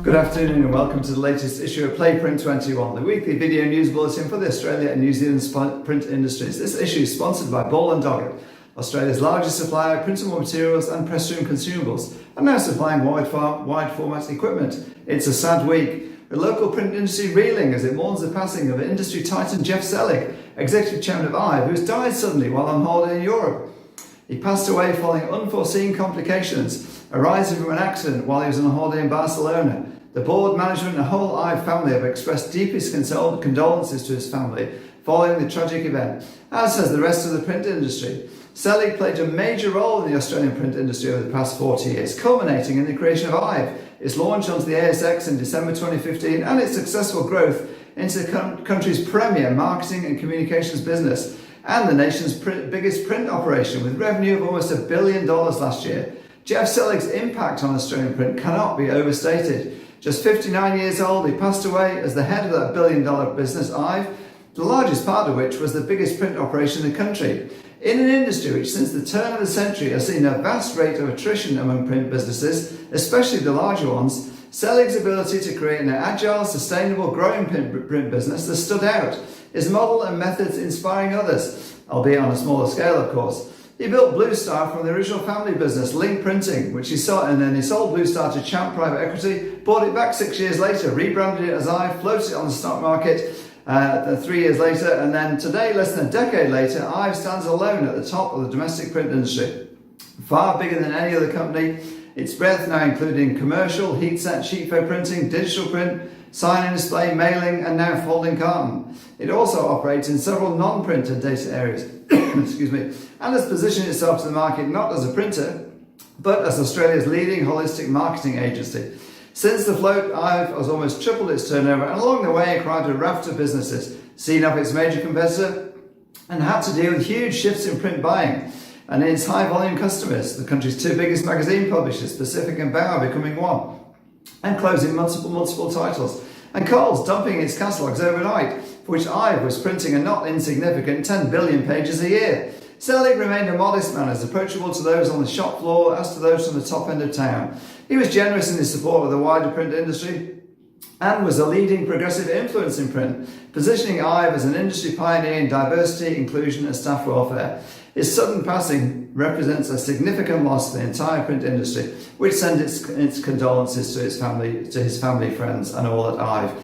Good afternoon and welcome to the latest issue of Print21, the weekly video news bulletin for the Australia and New Zealand print industries. This issue is sponsored by Ball & Doggett, Australia's largest supplier of printable materials and press room consumables, and now supplying wide format equipment. It's a sad week. The local print industry reeling as it mourns the passing of industry titan Geoff Selig, executive chairman of IVE, who has died suddenly while on holiday in Europe. He passed away following unforeseen complications arising from an accident while he was on holiday in Barcelona. The board, management and the whole IVE family have expressed deepest condolences to his family following the tragic event, as has the rest of the print industry. Selig played a major role in the Australian print industry over the past 40 years, culminating in the creation of IVE, its launch onto the ASX in December 2015 and its successful growth into the country's premier marketing and communications business and the nation's biggest print operation, with revenue of almost $1 billion last year. Geoff Selig's impact on Australian print cannot be overstated. Just 59 years old, he passed away as the head of that billion-dollar business, IVE, the largest part of which was the biggest print operation in the country. In an industry which since the turn of the century has seen a vast rate of attrition among print businesses, especially the larger ones, Selig's ability to create an agile, sustainable, growing print business that stood out, his model and methods inspiring others, albeit on a smaller scale of course. He built Blue Star from the original family business, Link Printing, which he sold, and then he sold Blue Star to Champ Private Equity, bought it back 6 years later, rebranded it as IVE, floated it on the stock market 3 years later, and then today, less than a decade later, IVE stands alone at the top of the domestic print industry. Far bigger than any other company, its breadth now including commercial, heat set, sheet-fed printing, digital print, sign and display, mailing, and now folding carton. It also operates in several non-print and data areas, excuse me, and has positioned itself to the market not as a printer, but as Australia's leading holistic marketing agency. Since the float, IVE has almost tripled its turnover and along the way acquired a raft of businesses, seen up its major competitor, and had to deal with huge shifts in print buying. And its high-volume customers, the country's two biggest magazine publishers, Pacific and Bauer, becoming one, and closing multiple titles, and Coles dumping its catalogues overnight, for which IVE was printing a not insignificant 10 billion pages a year. Selig remained a modest man, as approachable to those on the shop floor as to those from the top end of town. He was generous in his support of the wider print industry and was a leading progressive influence in print, positioning IVE as an industry pioneer in diversity, inclusion and staff welfare. His sudden passing represents a significant loss for the entire print industry, which sends its condolences to his family, friends and all at IVE.